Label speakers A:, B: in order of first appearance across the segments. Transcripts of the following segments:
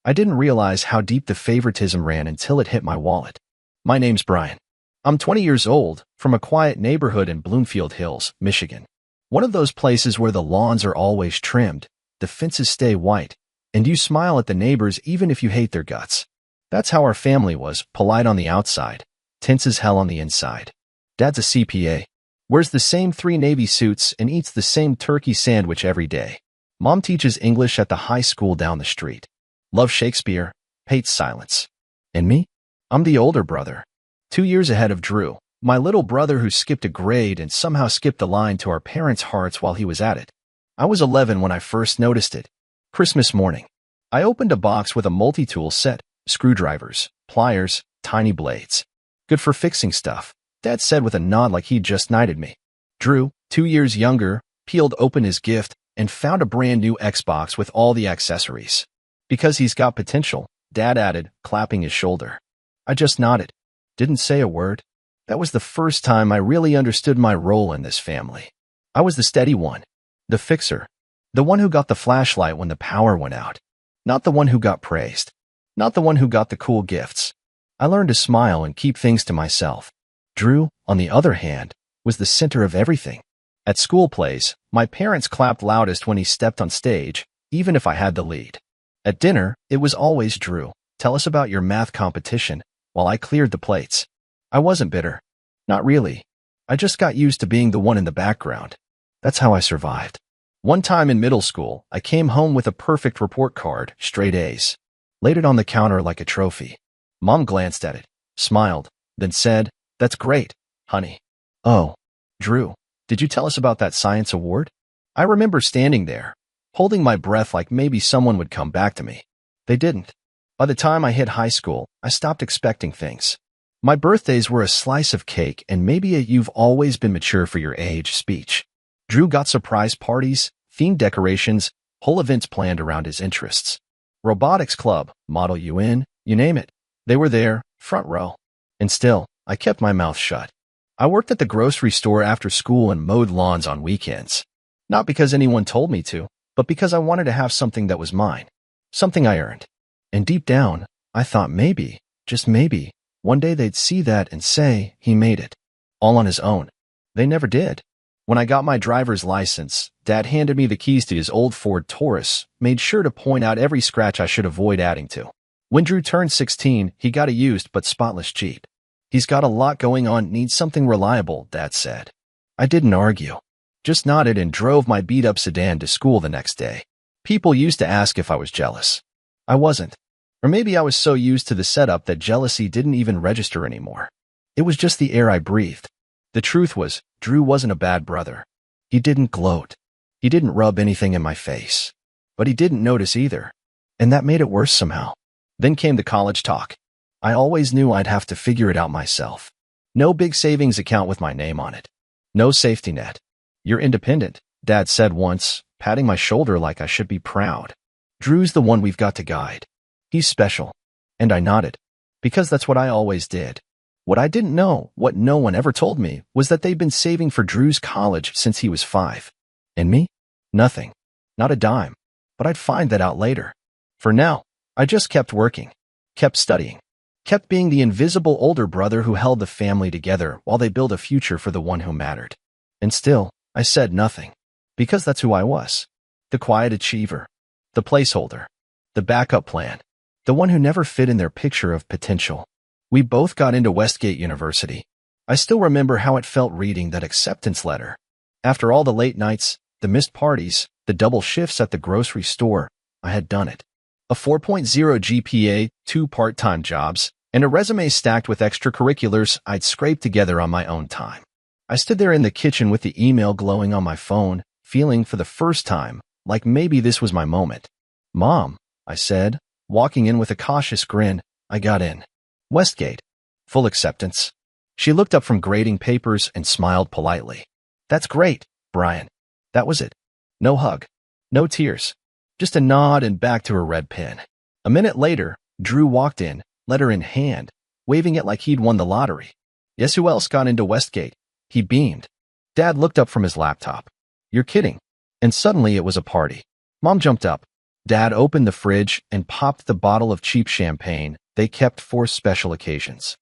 A: I didn't realize how deep the favoritism ran until it hit my wallet. My name's Brian. I'm 20 years old, from a quiet neighborhood in Bloomfield Hills, Michigan. One of those places where the lawns are always trimmed, the fences stay white, and you smile at the neighbors even if you hate their guts. That's how our family was, polite on the outside, tense as hell on the inside. Dad's a CPA, wears the same 3 Navy suits, and eats the same turkey sandwich every day. Mom teaches English at the high school down the street. Loves Shakespeare, hates silence. And me? I'm the older brother. 2 years ahead of Drew, my little brother who skipped a grade and somehow skipped the line to our parents' hearts while he was at it. I was 11 when I first noticed it. Christmas morning. I opened a box with a multi-tool set, screwdrivers, pliers, tiny blades. Good for fixing stuff, Dad said with a nod like he'd just knighted me. Drew, 2 years younger, peeled open his gift and found a brand new Xbox with all the accessories. Because he's got potential, Dad added, clapping his shoulder. I just nodded. Didn't say a word. That was the first time I really understood my role in this family. I was the steady one. The fixer. The one who got the flashlight when the power went out. Not the one who got praised. Not the one who got the cool gifts. I learned to smile and keep things to myself. Drew, on the other hand, was the center of everything. At school plays, my parents clapped loudest when he stepped on stage, even if I had the lead. At dinner, it was always Drew. Tell us about your math competition, while I cleared the plates. I wasn't bitter. Not really. I just got used to being the one in the background. That's how I survived. One time in middle school, I came home with a perfect report card, straight A's. Laid it on the counter like a trophy. Mom glanced at it, smiled, then said, "That's great, honey." Oh, Drew, did you tell us about that science award? I remember standing there, holding my breath like maybe someone would come back to me. They didn't. By the time I hit high school, I stopped expecting things. My birthdays were a slice of cake and maybe a "you've always been mature for your age" speech. Drew got surprise parties, themed decorations, whole events planned around his interests. Robotics club, Model UN, you name it. They were there, front row. And still, I kept my mouth shut. I worked at the grocery store after school and mowed lawns on weekends. Not because anyone told me to, but because I wanted to have something that was mine. Something I earned. And deep down, I thought maybe, just maybe, one day they'd see that and say he made it. All on his own. They never did. When I got my driver's license, Dad handed me the keys to his old Ford Taurus, made sure to point out every scratch I should avoid adding to. When Drew turned 16, he got a used but spotless Jeep. He's got a lot going on, needs something reliable, Dad said. I didn't argue. Just nodded and drove my beat-up sedan to school the next day. People used to ask if I was jealous. I wasn't. Or maybe I was so used to the setup that jealousy didn't even register anymore. It was just the air I breathed. The truth was, Drew wasn't a bad brother. He didn't gloat. He didn't rub anything in my face. But he didn't notice either. And that made it worse somehow. Then came the college talk. I always knew I'd have to figure it out myself. No big savings account with my name on it. No safety net. You're independent, Dad said once, patting my shoulder like I should be proud. Drew's the one we've got to guide. He's special. And I nodded. Because that's what I always did. What I didn't know, what no one ever told me, was that they'd been saving for Drew's college since he was 5. And me? Nothing. Not a dime. But I'd find that out later. For now, I just kept working. Kept studying. Kept being the invisible older brother who held the family together while they built a future for the one who mattered. And still, I said nothing. Because that's who I was. The quiet achiever. The placeholder. The backup plan. The one who never fit in their picture of potential. We both got into Westgate University. I still remember how it felt reading that acceptance letter. After all the late nights, the missed parties, the double shifts at the grocery store, I had done it. A 4.0 GPA, 2 part-time jobs, and a resume stacked with extracurriculars I'd scraped together on my own time. I stood there in the kitchen with the email glowing on my phone, feeling for the first time like maybe this was my moment. "Mom," I said, walking in with a cautious grin. I got in. Westgate. Full acceptance. She looked up from grading papers and smiled politely. "That's great, Brian." That was it. No hug. No tears. Just a nod and back to her red pen. A minute later, Drew walked in, letter in hand, waving it like he'd won the lottery. Guess who else got into Westgate? He beamed. Dad looked up from his laptop. "You're kidding." And suddenly it was a party. Mom jumped up. Dad opened the fridge and popped the bottle of cheap champagne they kept for special occasions.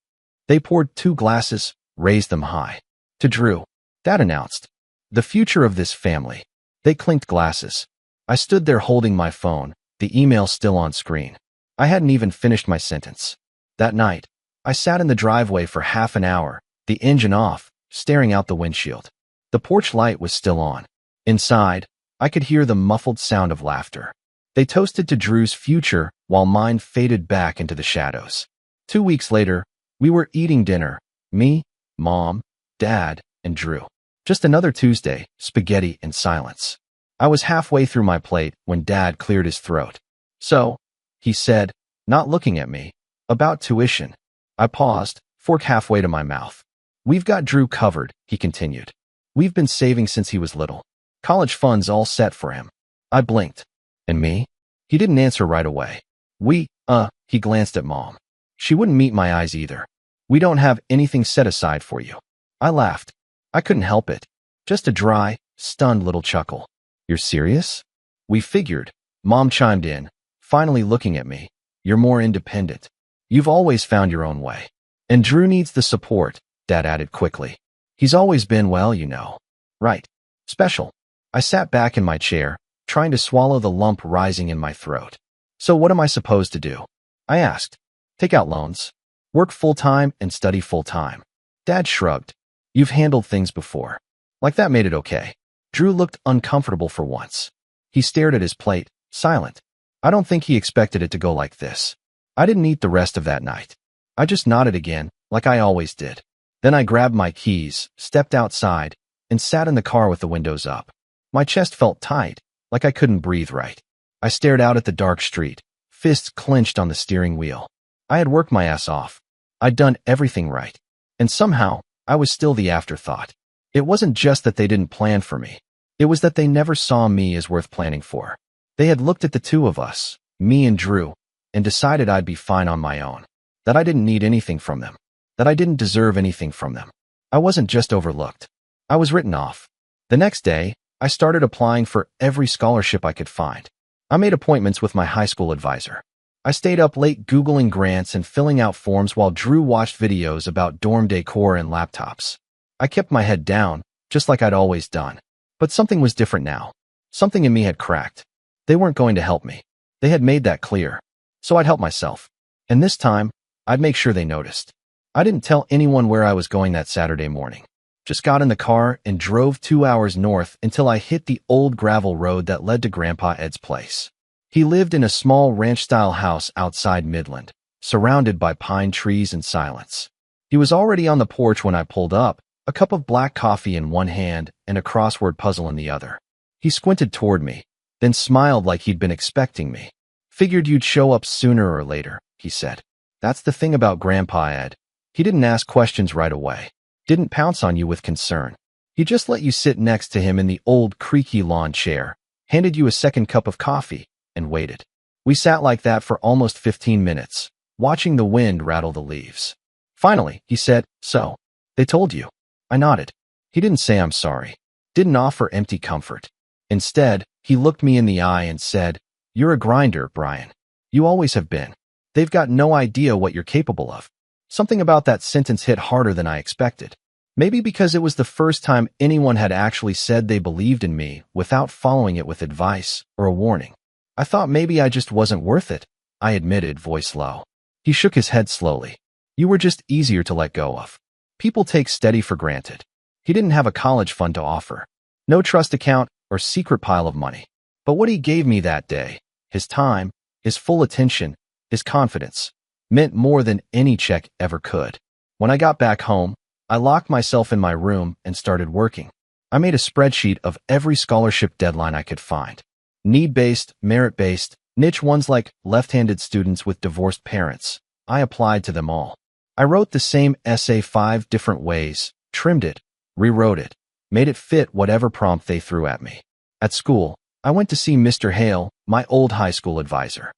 A: They poured 2 glasses, raised them high. To Drew, Dad announced, "The future of this family." They clinked glasses. I stood there holding my phone, the email still on screen. I hadn't even finished my sentence. That night, I sat in the driveway for half an hour, the engine off, staring out the windshield. The porch light was still on. Inside, I could hear the muffled sound of laughter. They toasted to Drew's future while mine faded back into the shadows. 2 weeks later, we were eating dinner, me, Mom, Dad, and Drew. Just another Tuesday, spaghetti and silence. I was halfway through my plate when Dad cleared his throat. "So," he said, not looking at me, "about tuition." I paused, fork halfway to my mouth. "We've got Drew covered," he continued. "We've been saving since he was little. College funds all set for him." I blinked. "And me?" He didn't answer right away. He glanced at Mom. She wouldn't meet my eyes either. "We don't have anything set aside for you." I laughed. I couldn't help it. Just a dry, stunned little chuckle. "You're serious?" "We figured," Mom chimed in, finally looking at me. "You're more independent. You've always found your own way. And Drew needs the support," Dad added quickly. "He's always been, well, you know. Right. Special." I sat back in my chair, trying to swallow the lump rising in my throat. "So what am I supposed to do?" I asked. "Take out loans. Work full-time and study full-time." Dad shrugged. "You've handled things before." Like that made it okay. Drew looked uncomfortable for once. He stared at his plate, silent. I don't think he expected it to go like this. I didn't eat the rest of that night. I just nodded again, like I always did. Then I grabbed my keys, stepped outside, and sat in the car with the windows up. My chest felt tight, like I couldn't breathe right. I stared out at the dark street, fists clenched on the steering wheel. I had worked my ass off. I'd done everything right. And somehow, I was still the afterthought. It wasn't just that they didn't plan for me. It was that they never saw me as worth planning for. They had looked at the two of us, me and Drew, and decided I'd be fine on my own. That I didn't need anything from them. That I didn't deserve anything from them. I wasn't just overlooked. I was written off. The next day, I started applying for every scholarship I could find. I made appointments with my high school advisor. I stayed up late Googling grants and filling out forms while Drew watched videos about dorm decor and laptops. I kept my head down, just like I'd always done. But something was different now. Something in me had cracked. They weren't going to help me. They had made that clear. So I'd help myself. And this time, I'd make sure they noticed. I didn't tell anyone where I was going that Saturday morning. Just got in the car and drove 2 hours north until I hit the old gravel road that led to Grandpa Ed's place. He lived in a small ranch-style house outside Midland, surrounded by pine trees and silence. He was already on the porch when I pulled up, a cup of black coffee in one hand and a crossword puzzle in the other. He squinted toward me, then smiled like he'd been expecting me. "Figured you'd show up sooner or later," he said. "That's the thing about Grandpa Ed. He didn't ask questions right away. Didn't pounce on you with concern. He just let you sit next to him in the old creaky lawn chair, handed you a second cup of coffee, and waited." We sat like that for almost 15 minutes, watching the wind rattle the leaves. Finally, he said, "So, they told you?" I nodded. He didn't say I'm sorry. Didn't offer empty comfort. Instead, he looked me in the eye and said, "You're a grinder, Brian. You always have been. They've got no idea what you're capable of." Something about that sentence hit harder than I expected. Maybe because it was the first time anyone had actually said they believed in me without following it with advice or a warning. I thought maybe I just wasn't worth it, I admitted, voice low. He shook his head slowly. "You were just easier to let go of. People take steady for granted." He didn't have a college fund to offer. No trust account or secret pile of money. But what he gave me that day, his time, his full attention, his confidence, meant more than any check ever could. When I got back home, I locked myself in my room and started working. I made a spreadsheet of every scholarship deadline I could find. Need-based, merit-based, niche ones like left-handed students with divorced parents. I applied to them all. I wrote the same essay 5 different ways, trimmed it, rewrote it, made it fit whatever prompt they threw at me. At school, I went to see Mr. Hale, my old high school advisor.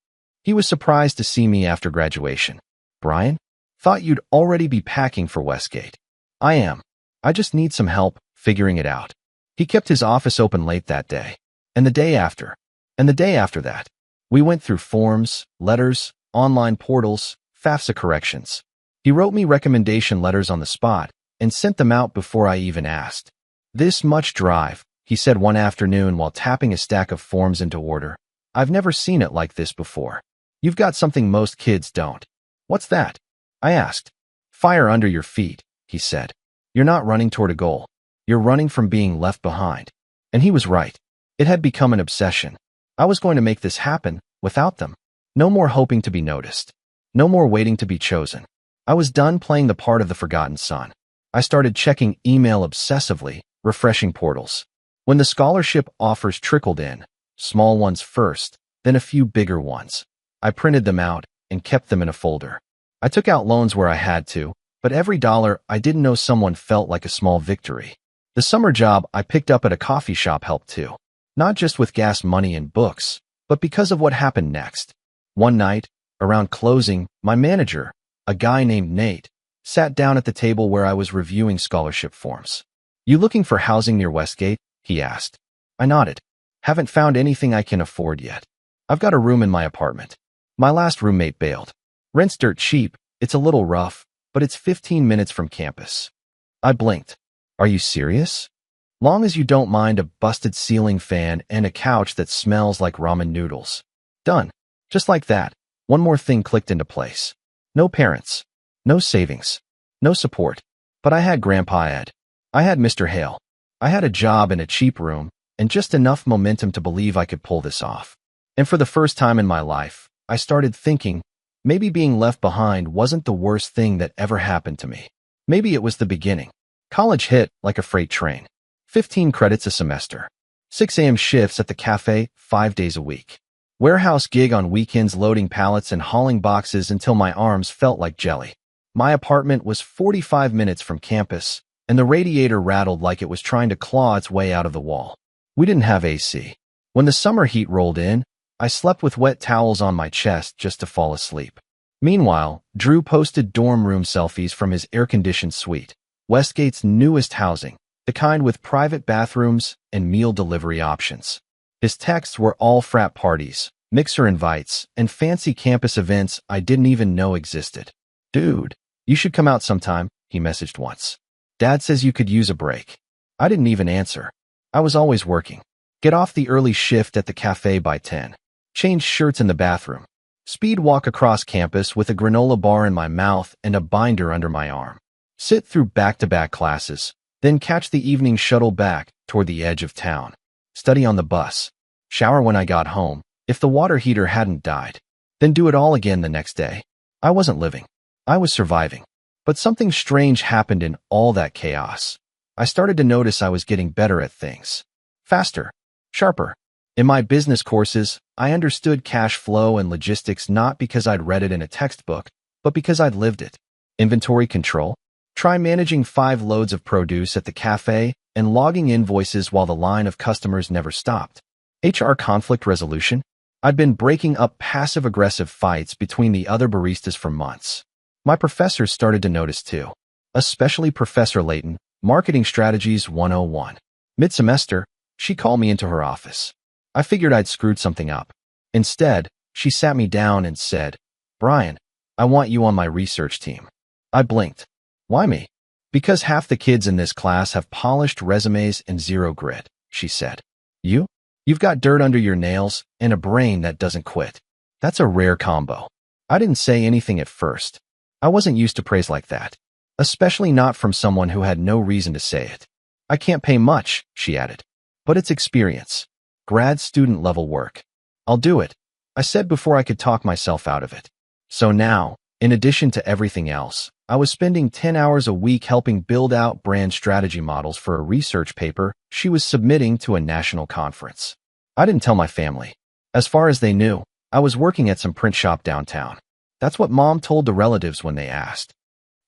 A: He was surprised to see me after graduation. "Brian, thought you'd already be packing for Westgate." "I am. I just need some help figuring it out." He kept his office open late that day, and the day after, and the day after that. We went through forms, letters, online portals, FAFSA corrections. He wrote me recommendation letters on the spot and sent them out before I even asked. "This much drive," he said one afternoon while tapping a stack of forms into order. "I've never seen it like this before. You've got something most kids don't." "What's that?" I asked. "Fire under your feet," he said. "You're not running toward a goal. You're running from being left behind." And he was right. It had become an obsession. I was going to make this happen without them. No more hoping to be noticed. No more waiting to be chosen. I was done playing the part of the forgotten son. I started checking email obsessively, refreshing portals. When the scholarship offers trickled in, small ones first, then a few bigger ones, I printed them out and kept them in a folder. I took out loans where I had to, but every dollar I didn't know someone felt like a small victory. The summer job I picked up at a coffee shop helped too. Not just with gas money and books, but because of what happened next. One night, around closing, my manager, a guy named Nate, sat down at the table where I was reviewing scholarship forms. "You looking for housing near Westgate?" he asked. I nodded. "Haven't found anything I can afford yet. I've got a room in my apartment. My last roommate bailed. Rent's dirt cheap, it's a little rough, but it's 15 minutes from campus." I blinked. "Are you serious?" "Long as you don't mind a busted ceiling fan and a couch that smells like ramen noodles." Done. Just like that, one more thing clicked into place. No parents. No savings. No support. But I had Grandpa Ed. I had Mr. Hale. I had a job in a cheap room, and just enough momentum to believe I could pull this off. And for the first time in my life, I started thinking, maybe being left behind wasn't the worst thing that ever happened to me. Maybe it was the beginning. College hit like a freight train. 15 credits a semester. 6 a.m. shifts at the cafe 5 days a week. Warehouse gig on weekends loading pallets and hauling boxes until my arms felt like jelly. My apartment was 45 minutes from campus, and the radiator rattled like it was trying to claw its way out of the wall. We didn't have AC. When the summer heat rolled in, I slept with wet towels on my chest just to fall asleep. Meanwhile, Drew posted dorm room selfies from his air-conditioned suite, Westgate's newest housing, the kind with private bathrooms and meal delivery options. His texts were all frat parties, mixer invites, and fancy campus events I didn't even know existed. "Dude, you should come out sometime," he messaged once. "Dad says you could use a break." I didn't even answer. I was always working. Get off the early shift at the cafe by 10. Change shirts in the bathroom. Speed walk across campus with a granola bar in my mouth and a binder under my arm. Sit through back-to-back classes, then catch the evening shuttle back toward the edge of town. Study on the bus. Shower when I got home, if the water heater hadn't died. Then do it all again the next day. I wasn't living. I was surviving. But something strange happened in all that chaos. I started to notice I was getting better at things. Faster. Sharper. In my business courses, I understood cash flow and logistics not because I'd read it in a textbook, but because I'd lived it. Inventory control. Try managing 5 loads of produce at the cafe and logging invoices while the line of customers never stopped. HR conflict resolution. I'd been breaking up passive-aggressive fights between the other baristas for months. My professors started to notice too, especially Professor Layton, Marketing Strategies 101. Mid-semester, she called me into her office. I figured I'd screwed something up. Instead, she sat me down and said, "Brian, I want you on my research team." I blinked. "Why me?" "Because half the kids in this class have polished resumes and zero grit," she said. "You? You've got dirt under your nails and a brain that doesn't quit. That's a rare combo." I didn't say anything at first. I wasn't used to praise like that, especially not from someone who had no reason to say it. "I can't pay much," she added, "but it's experience. Grad student level work. I'll do it," I said before I could talk myself out of it. So now, in addition to everything else, I was spending 10 hours a week helping build out brand strategy models for a research paper she was submitting to a national conference. I didn't tell my family. As far as they knew, I was working at some print shop downtown. That's what Mom told the relatives when they asked.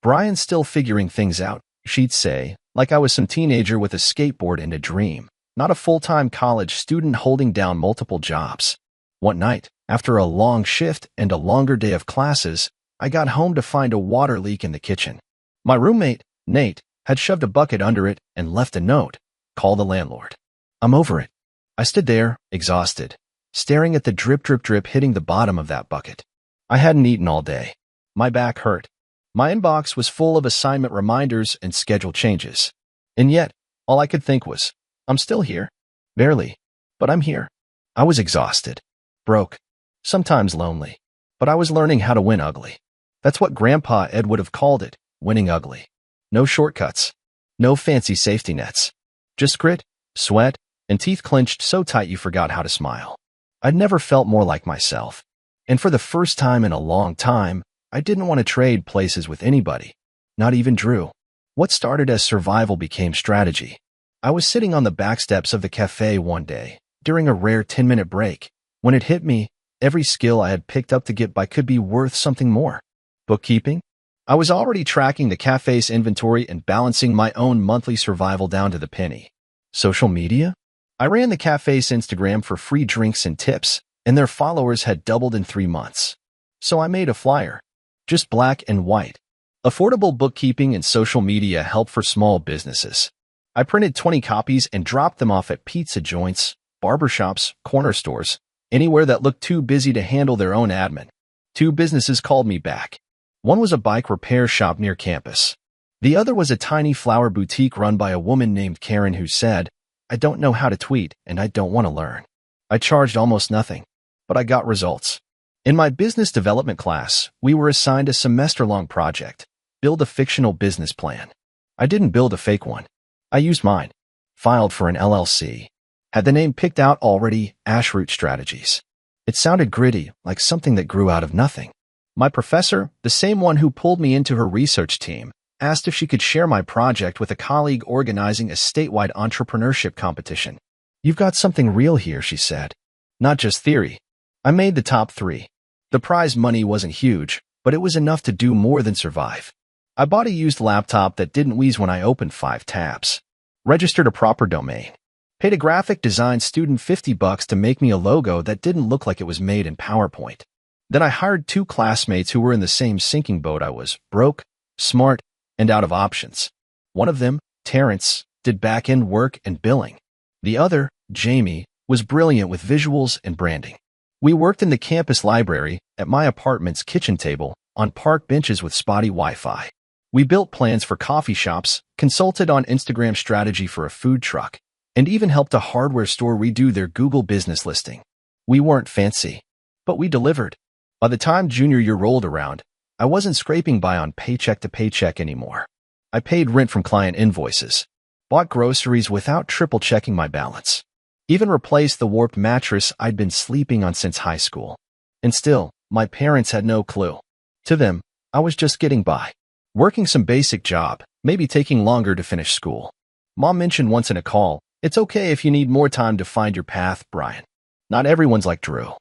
A: "Brian's still figuring things out," she'd say, like I was some teenager with a skateboard and a dream, not a full-time college student holding down multiple jobs. One night, after a long shift and a longer day of classes, I got home to find a water leak in the kitchen. My roommate, Nate, had shoved a bucket under it and left a note. "Call the landlord. I'm over it." I stood there, exhausted. staring at the drip drip drip hitting the bottom of that bucket. I hadn't eaten all day. My back hurt. My inbox was full of assignment reminders and schedule changes. And yet, all I could think was, I'm still here. Barely. But I'm here. I was exhausted. Broke. Sometimes lonely. But I was learning how to win ugly. That's what Grandpa Ed would have called it, winning ugly. No shortcuts. No fancy safety nets. Just grit, sweat, and teeth clenched so tight you forgot how to smile. I'd never felt more like myself. And for the first time in a long time, I didn't want to trade places with anybody. Not even Drew. What started as survival became strategy. I was sitting on the back steps of the cafe one day, during a rare 10-minute break, when it hit me, every skill I had picked up to get by could be worth something more. Bookkeeping? I was already tracking the cafe's inventory and balancing my own monthly survival down to the penny. Social media? I ran the cafe's Instagram for free drinks and tips, and their followers had doubled in 3 months. So I made a flyer. Just black and white. Affordable bookkeeping and social media help for small businesses. I printed 20 copies and dropped them off at pizza joints, barbershops, corner stores, anywhere that looked too busy to handle their own admin. 2 businesses called me back. One was a bike repair shop near campus. The other was a tiny flower boutique run by a woman named Karen who said, I don't know how to tweet and I don't want to learn. I charged almost nothing, but I got results. In my business development class, we were assigned a semester-long project, build a fictional business plan. I didn't build a fake one. I used mine. Filed for an LLC. Had the name picked out already, Ashroot Strategies. It sounded gritty, like something that grew out of nothing. My professor, the same one who pulled me into her research team, asked if she could share my project with a colleague organizing a statewide entrepreneurship competition. You've got something real here, she said. Not just theory. I made the top 3. The prize money wasn't huge, but it was enough to do more than survive. I bought a used laptop that didn't wheeze when I opened 5 tabs. Registered a proper domain. Paid a graphic design student $50 to make me a logo that didn't look like it was made in PowerPoint. Then I hired 2 classmates who were in the same sinking boat I was, broke, smart, and out of options. One of them, Terrence, did back-end work and billing. The other, Jamie, was brilliant with visuals and branding. We worked in the campus library, at my apartment's kitchen table, on park benches with spotty Wi-Fi. We built plans for coffee shops, consulted on Instagram strategy for a food truck, and even helped a hardware store redo their Google business listing. We weren't fancy, but we delivered. By the time junior year rolled around, I wasn't scraping by on paycheck to paycheck anymore. I paid rent from client invoices, bought groceries without triple-checking my balance, even replaced the warped mattress I'd been sleeping on since high school. And still, my parents had no clue. To them, I was just getting by. Working some basic job, maybe taking longer to finish school. Mom mentioned once in a call, it's okay if you need more time to find your path, Brian. Not everyone's like Drew.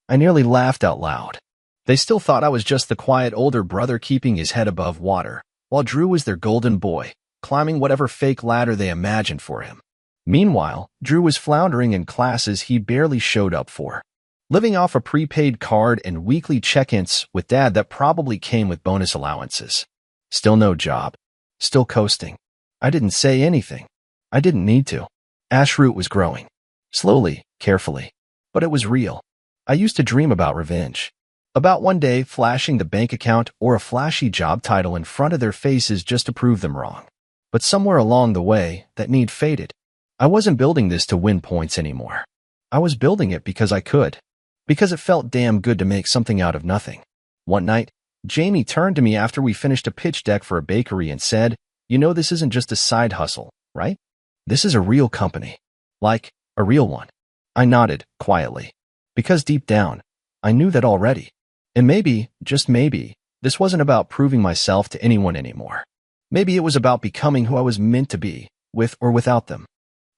A: I nearly laughed out loud. They still thought I was just the quiet older brother keeping his head above water, while Drew was their golden boy, climbing whatever fake ladder they imagined for him. Meanwhile, Drew was floundering in classes he barely showed up for, living off a prepaid card and weekly check-ins with Dad that probably came with bonus allowances. Still no job. Still coasting. I didn't say anything. I didn't need to. Ashroot was growing. Slowly, carefully. But it was real. I used to dream about revenge. About one day flashing the bank account or a flashy job title in front of their faces just to prove them wrong. But somewhere along the way, that need faded. I wasn't building this to win points anymore. I was building it because I could. Because it felt damn good to make something out of nothing. One night, Jamie turned to me after we finished a pitch deck for a bakery and said, you know this isn't just a side hustle, right? This is a real company. Like, a real one. I nodded, quietly. Because deep down, I knew that already. And maybe, just maybe, this wasn't about proving myself to anyone anymore. Maybe it was about becoming who I was meant to be, with or without them.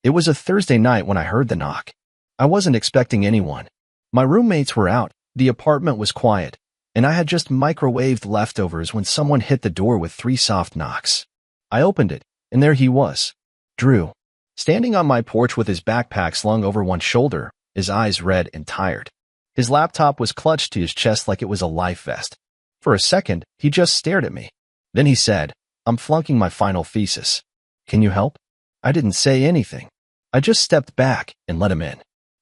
A: It was a Thursday night when I heard the knock. I wasn't expecting anyone. My roommates were out, the apartment was quiet, and I had just microwaved leftovers when someone hit the door with 3 soft knocks. I opened it, and there he was. Drew. Standing on my porch with his backpack slung over one shoulder, his eyes red and tired. His laptop was clutched to his chest like it was a life vest. For a second, he just stared at me. Then he said, I'm flunking my final thesis. Can you help? I didn't say anything. I just stepped back and let him in.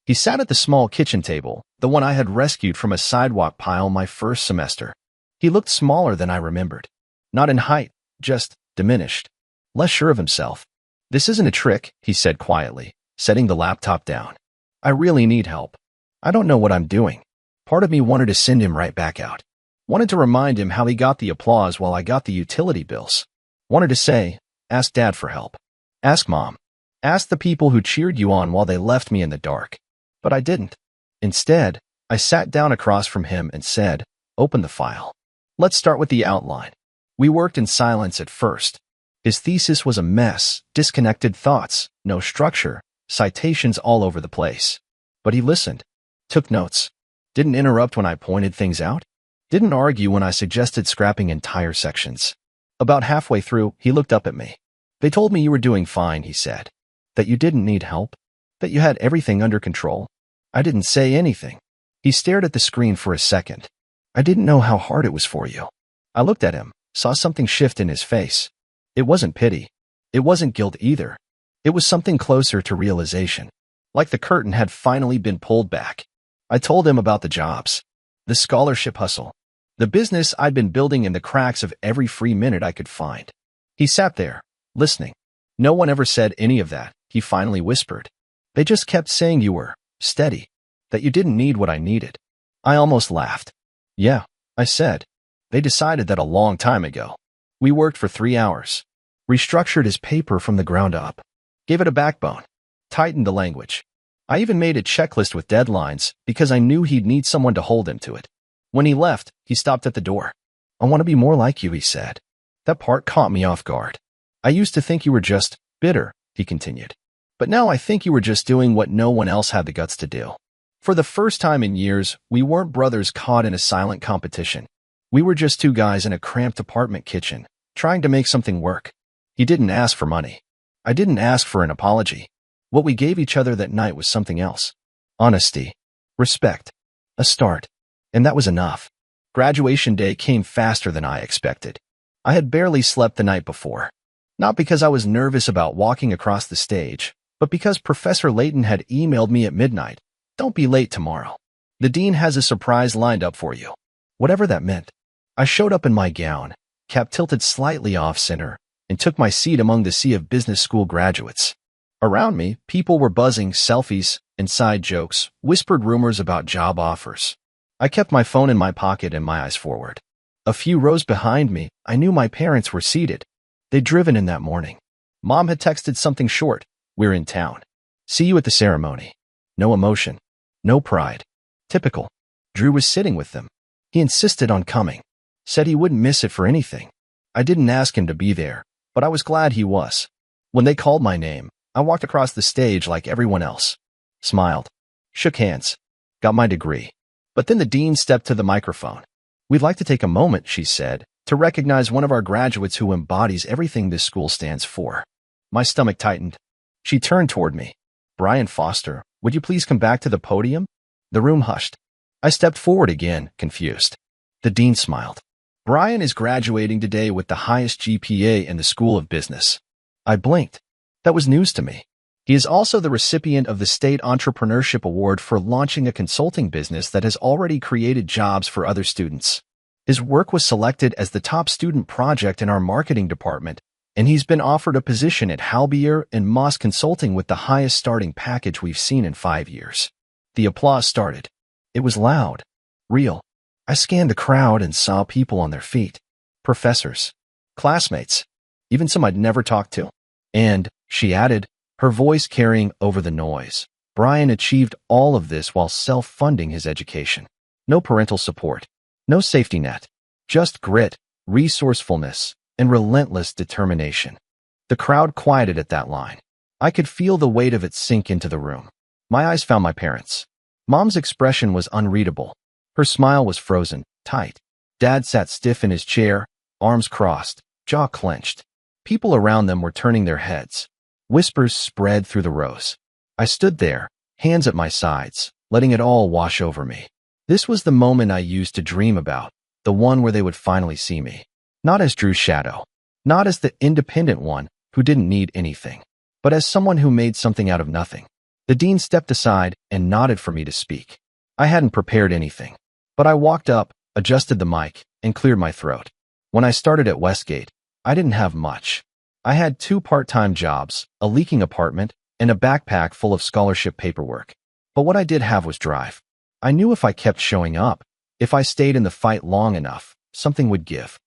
A: He sat at the small kitchen table, the one I had rescued from a sidewalk pile my first semester. He looked smaller than I remembered. Not in height, just diminished. Less sure of himself. "This isn't a trick," he said quietly, setting the laptop down. "I really need help. I don't know what I'm doing." Part of me wanted to send him right back out. Wanted to remind him how he got the applause while I got the utility bills. Wanted to say, "Ask Dad for help. Ask Mom. Ask the people who cheered you on while they left me in the dark." But I didn't. Instead, I sat down across from him and said, "Open the file. Let's start with the outline." We worked in silence at first. His thesis was a mess, disconnected thoughts, no structure, citations all over the place. But he listened, took notes, didn't interrupt when I pointed things out, didn't argue when I suggested scrapping entire sections. About halfway through, he looked up at me. "They told me you were doing fine," he said. "That you didn't need help. That you had everything under control." I didn't say anything. He stared at the screen for a second. "I didn't know how hard it was for you." I looked at him, saw something shift in his face. It wasn't pity. It wasn't guilt either. It was something closer to realization. Like the curtain had finally been pulled back. I told him about the jobs, the scholarship hustle, the business I'd been building in the cracks of every free minute I could find. He sat there, listening. "No one ever said any of that," he finally whispered. "They just kept saying you were steady, that you didn't need what I needed." I almost laughed. "Yeah," I said. "They decided that a long time ago." We worked for 3 hours, restructured his paper from the ground up, gave it a backbone, tightened the language. I even made a checklist with deadlines because I knew he'd need someone to hold him to it. When he left, he stopped at the door. "I want to be more like you," he said. That part caught me off guard. "I used to think you were just bitter," he continued. "But now I think you were just doing what no one else had the guts to do." For the first time in years, we weren't brothers caught in a silent competition. We were just two guys in a cramped apartment kitchen, trying to make something work. He didn't ask for money. I didn't ask for an apology. What we gave each other that night was something else. Honesty. Respect. A start. And that was enough. Graduation day came faster than I expected. I had barely slept the night before. Not because I was nervous about walking across the stage, but because Professor Layton had emailed me at midnight. "Don't be late tomorrow. The dean has a surprise lined up for you." Whatever that meant. I showed up in my gown, cap tilted slightly off-center, and took my seat among the sea of business school graduates. Around me, people were buzzing selfies, inside jokes, whispered rumors about job offers. I kept my phone in my pocket and my eyes forward. A few rows behind me, I knew my parents were seated. They'd driven in that morning. Mom had texted something short. "We're in town. See you at the ceremony." No emotion. No pride. Typical. Drew was sitting with them. He insisted on coming. Said he wouldn't miss it for anything. I didn't ask him to be there, but I was glad he was. When they called my name, I walked across the stage like everyone else. Smiled. Shook hands. Got my degree. But then the dean stepped to the microphone. "We'd like to take a moment," she said, "to recognize one of our graduates who embodies everything this school stands for." My stomach tightened. She turned toward me. "Brian Foster, would you please come back to the podium?" The room hushed. I stepped forward again, confused. The dean smiled. "Brian is graduating today with the highest GPA in the School of Business." I blinked. That was news to me. He is also the recipient of the State Entrepreneurship Award for launching a consulting business that has already created jobs for other students. His work was selected as the top student project in our marketing department, and he's been offered a position at Halbier and Moss Consulting with the highest starting package we've seen in 5 years. The applause started. It was loud, real. I scanned the crowd and saw people on their feet. Professors, classmates, even some I'd never talked to. And, she added, her voice carrying over the noise, Brian achieved all of this while self-funding his education. No parental support, no safety net, just grit, resourcefulness, and relentless determination. The crowd quieted at that line. I could feel the weight of it sink into the room. My eyes found my parents. Mom's expression was unreadable. Her smile was frozen, tight. Dad sat stiff in his chair, arms crossed, jaw clenched. People around them were turning their heads. Whispers spread through the rows. I stood there, hands at my sides, letting it all wash over me. This was the moment I used to dream about, the one where they would finally see me. Not as Drew's shadow, not as the independent one who didn't need anything, but as someone who made something out of nothing. The dean stepped aside and nodded for me to speak. I hadn't prepared anything, but I walked up, adjusted the mic, and cleared my throat. When I started at Westgate, I didn't have much. I had 2 part-time jobs, a leaking apartment, and a backpack full of scholarship paperwork. But what I did have was drive. I knew if I kept showing up, if I stayed in the fight long enough, something would give.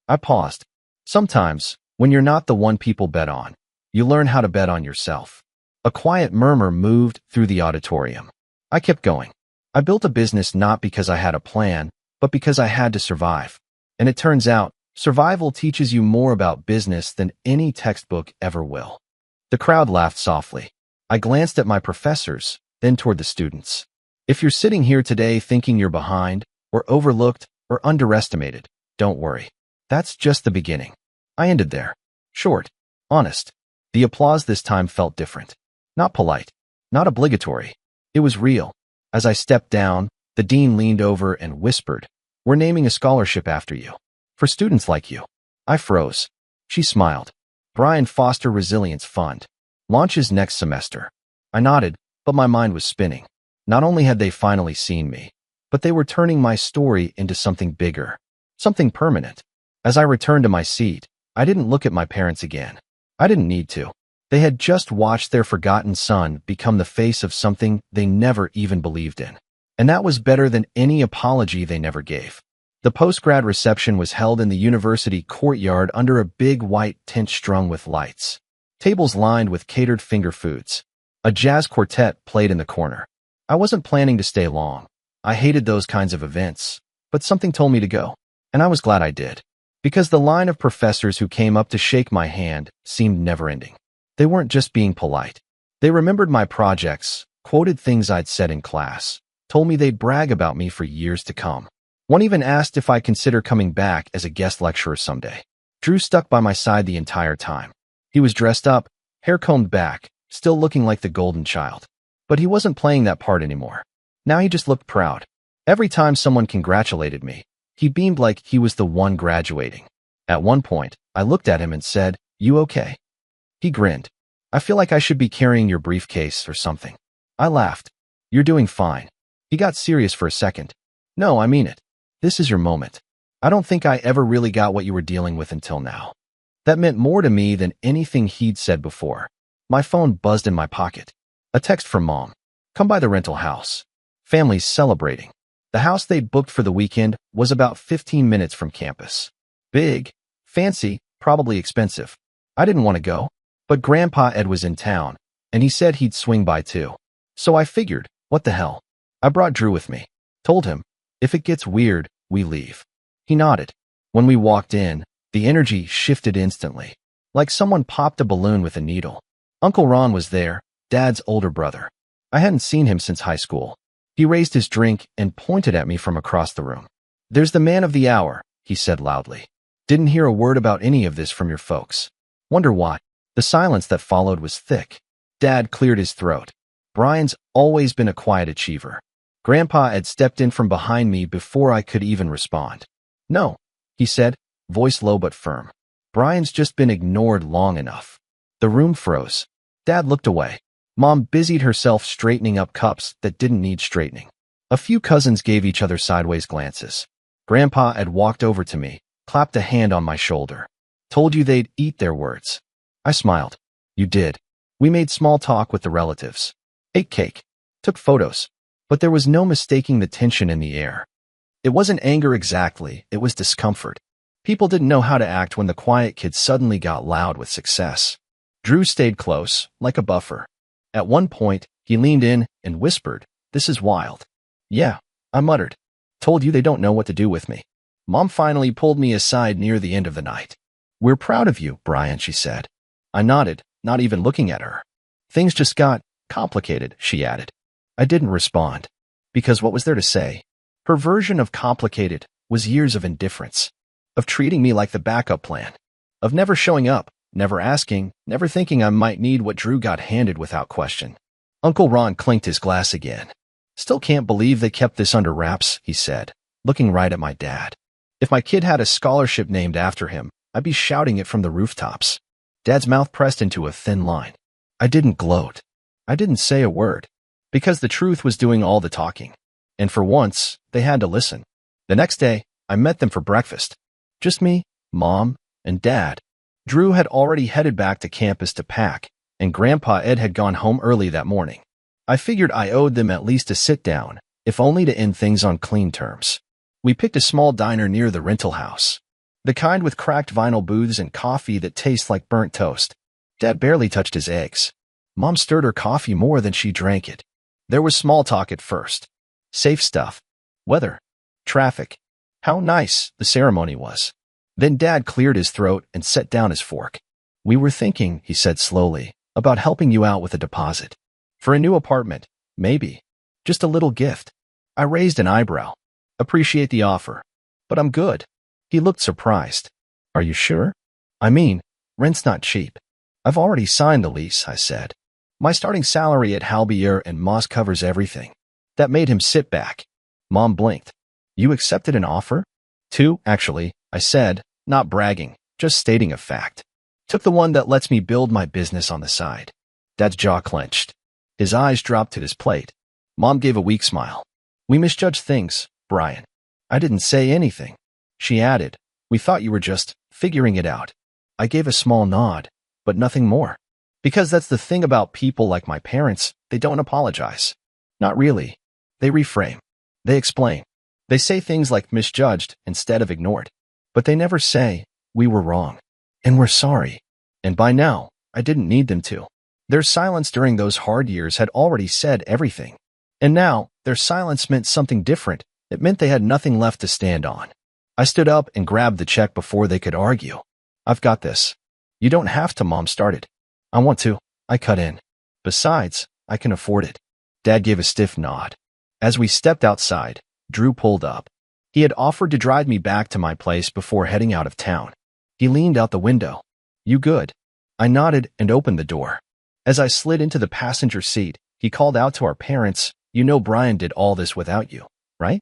A: I paused. Sometimes, when you're not the one people bet on, you learn how to bet on yourself. A quiet murmur moved through the auditorium. I kept going. I built a business not because I had a plan, but because I had to survive. And it turns out, survival teaches you more about business than any textbook ever will. The crowd laughed softly. I glanced at my professors, then toward the students. If you're sitting here today thinking you're behind, or overlooked, or underestimated, don't worry. That's just the beginning. I ended there. Short. Honest. The applause this time felt different. Not polite. Not obligatory. It was real. As I stepped down, the dean leaned over and whispered, "We're naming a scholarship after you. For students like you." I froze. She smiled. "Brian Foster Resilience Fund. Launches next semester." I nodded, but my mind was spinning. Not only had they finally seen me, but they were turning my story into something bigger. Something permanent. As I returned to my seat, I didn't look at my parents again. I didn't need to. They had just watched their forgotten son become the face of something they never even believed in. And that was better than any apology they never gave. The post-grad reception was held in the university courtyard under a big white tent strung with lights. Tables lined with catered finger foods. A jazz quartet played in the corner. I wasn't planning to stay long. I hated those kinds of events, but something told me to go. And I was glad I did. Because the line of professors who came up to shake my hand seemed never-ending. They weren't just being polite. They remembered my projects, quoted things I'd said in class, told me they'd brag about me for years to come. One even asked if I'd consider coming back as a guest lecturer someday. Drew stuck by my side the entire time. He was dressed up, hair combed back, still looking like the golden child. But he wasn't playing that part anymore. Now he just looked proud. Every time someone congratulated me, he beamed like he was the one graduating. At one point, I looked at him and said, "You okay?" He grinned. "I feel like I should be carrying your briefcase or something." I laughed. "You're doing fine." He got serious for a second. "No, I mean it. This is your moment. I don't think I ever really got what you were dealing with until now." That meant more to me than anything he'd said before. My phone buzzed in my pocket. A text from Mom. "Come by the rental house. Family's celebrating." The house they'd booked for the weekend was about 15 minutes from campus. Big, fancy, probably expensive. I didn't want to go, but Grandpa Ed was in town, and he said he'd swing by too. So I figured, what the hell? I brought Drew with me. Told him, if it gets weird, we leave. He nodded. When we walked in, the energy shifted instantly, like someone popped a balloon with a needle. Uncle Ron was there, Dad's older brother. I hadn't seen him since high school. He raised his drink and pointed at me from across the room. "There's the man of the hour," he said loudly. "Didn't hear a word about any of this from your folks. Wonder why." The silence that followed was thick. Dad cleared his throat. "Brian's always been a quiet achiever." Grandpa had stepped in from behind me before I could even respond. "No," he said, voice low but firm. "Brian's just been ignored long enough." The room froze. Dad looked away. Mom busied herself straightening up cups that didn't need straightening. A few cousins gave each other sideways glances. Grandpa had walked over to me, clapped a hand on my shoulder. "Told you they'd eat their words." I smiled. "You did. We made small talk with the relatives. Ate cake. Took photos. But there was no mistaking the tension in the air. It wasn't anger exactly, it was discomfort. People didn't know how to act when the quiet kid suddenly got loud with success. Drew stayed close, like a buffer. At one point, he leaned in and whispered, "This is wild." "Yeah," I muttered. "Told you they don't know what to do with me." Mom finally pulled me aside near the end of the night. "We're proud of you, Brian," she said. I nodded, not even looking at her. "Things just got complicated," she added. I didn't respond. Because what was there to say? Her version of complicated was years of indifference, of treating me like the backup plan, of never showing up, never asking, never thinking I might need what Drew got handed without question. Uncle Ron clinked his glass again. "Still can't believe they kept this under wraps," he said, looking right at my dad. "If my kid had a scholarship named after him, I'd be shouting it from the rooftops." Dad's mouth pressed into a thin line. I didn't gloat. I didn't say a word, because the truth was doing all the talking. And for once, they had to listen. The next day, I met them for breakfast. Just me, Mom, and Dad. Drew had already headed back to campus to pack, and Grandpa Ed had gone home early that morning. I figured I owed them at least a sit-down, if only to end things on clean terms. We picked a small diner near the rental house. The kind with cracked vinyl booths and coffee that tastes like burnt toast. Dad barely touched his eggs. Mom stirred her coffee more than she drank it. There was small talk at first. Safe stuff. Weather. Traffic. How nice the ceremony was. Then Dad cleared his throat and set down his fork. We were thinking, he said slowly, about helping you out with a deposit. For a new apartment, maybe. Just a little gift. I raised an eyebrow. Appreciate the offer. But I'm good. He looked surprised. Are you sure? I mean, rent's not cheap. I've already signed the lease, I said. My starting salary at Halbier and Moss covers everything. That made him sit back. Mom blinked. You accepted an offer? 2, actually, I said, not bragging, just stating a fact. Took the one that lets me build my business on the side. Dad's jaw clenched. His eyes dropped to his plate. Mom gave a weak smile. We misjudged things, Brian. I didn't say anything. She added, we thought you were just figuring it out. I gave a small nod, but nothing more. Because that's the thing about people like my parents, they don't apologize. Not really. They reframe. They explain. They say things like misjudged instead of ignored. But they never say, we were wrong. And we're sorry. And by now, I didn't need them to. Their silence during those hard years had already said everything. And now, their silence meant something different. It meant they had nothing left to stand on. I stood up and grabbed the check before they could argue. I've got this. You don't have to, Mom started. I want to. I cut in. Besides, I can afford it. Dad gave a stiff nod. As we stepped outside, Drew pulled up. He had offered to drive me back to my place before heading out of town. He leaned out the window. You good? I nodded and opened the door. As I slid into the passenger seat, he called out to our parents, you know Brian did all this without you, right?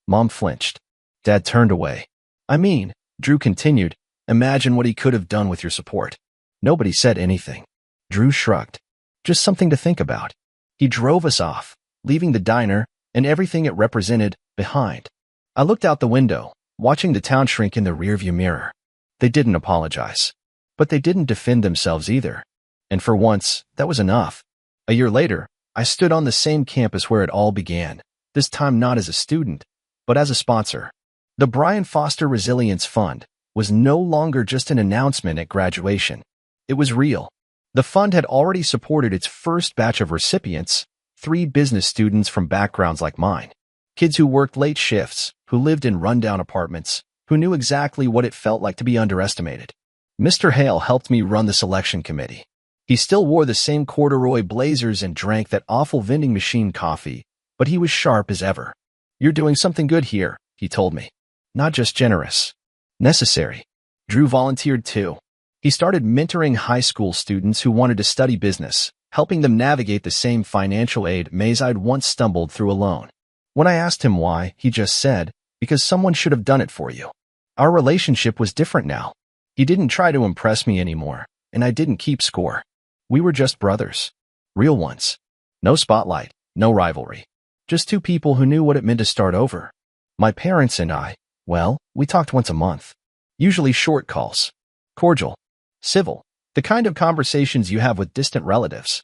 A: Mom flinched. Dad turned away. I mean, Drew continued, imagine what he could have done with your support. Nobody said anything. Drew shrugged. Just something to think about. He drove us off, leaving the diner and everything it represented behind. I looked out the window, watching the town shrink in the rearview mirror. They didn't apologize. But they didn't defend themselves either. And for once, that was enough. A year later, I stood on the same campus where it all began, this time not as a student, but as a sponsor. The Brian Foster Resilience Fund was no longer just an announcement at graduation. It was real. The fund had already supported its first batch of recipients, 3 business students from backgrounds like mine. Kids who worked late shifts, who lived in rundown apartments, who knew exactly what it felt like to be underestimated. Mr. Hale helped me run the selection committee. He still wore the same corduroy blazers and drank that awful vending machine coffee, but he was sharp as ever. You're doing something good here, he told me. Not just generous. Necessary. Drew volunteered too. He started mentoring high school students who wanted to study business, helping them navigate the same financial aid maze I'd once stumbled through alone. When I asked him why, he just said, because someone should have done it for you. Our relationship was different now. He didn't try to impress me anymore, and I didn't keep score. We were just brothers. Real ones. No spotlight, no rivalry. Just 2 people who knew what it meant to start over. My parents and I, well, we talked once a month. Usually short calls. Cordial. Civil. The kind of conversations you have with distant relatives.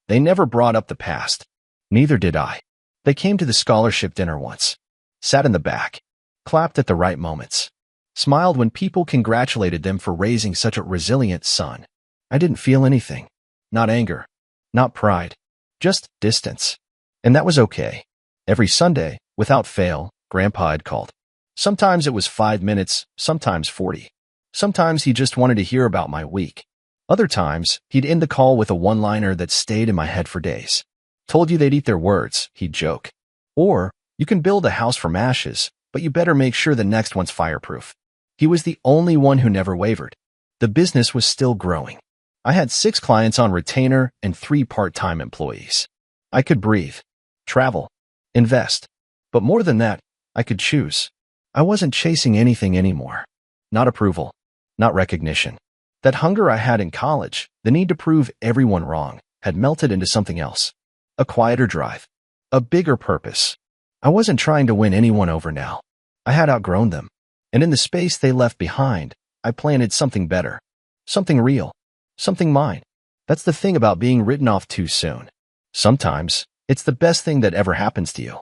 A: They never brought up the past. Neither did I. They came to the scholarship dinner once. Sat in the back. Clapped at the right moments. Smiled when people congratulated them for raising such a resilient son. I didn't feel anything. Not anger. Not pride. Just distance. And that was okay. Every Sunday, without fail, Grandpa had called. Sometimes it was 5 minutes, sometimes 40. Sometimes he just wanted to hear about my week. Other times, he'd end the call with a one-liner that stayed in my head for days. Told you they'd eat their words, he'd joke. Or, you can build a house from ashes, but you better make sure the next one's fireproof. He was the only one who never wavered. The business was still growing. I had 6 clients on retainer and 3 part-time employees. I could breathe, travel, invest. But more than that, I could choose. I wasn't chasing anything anymore. Not approval, not recognition. That hunger I had in college, the need to prove everyone wrong, had melted into something else. A quieter drive. A bigger purpose. I wasn't trying to win anyone over now. I had outgrown them. And in the space they left behind, I planted something better. Something real. Something mine. That's the thing about being written off too soon. Sometimes, it's the best thing that ever happens to you.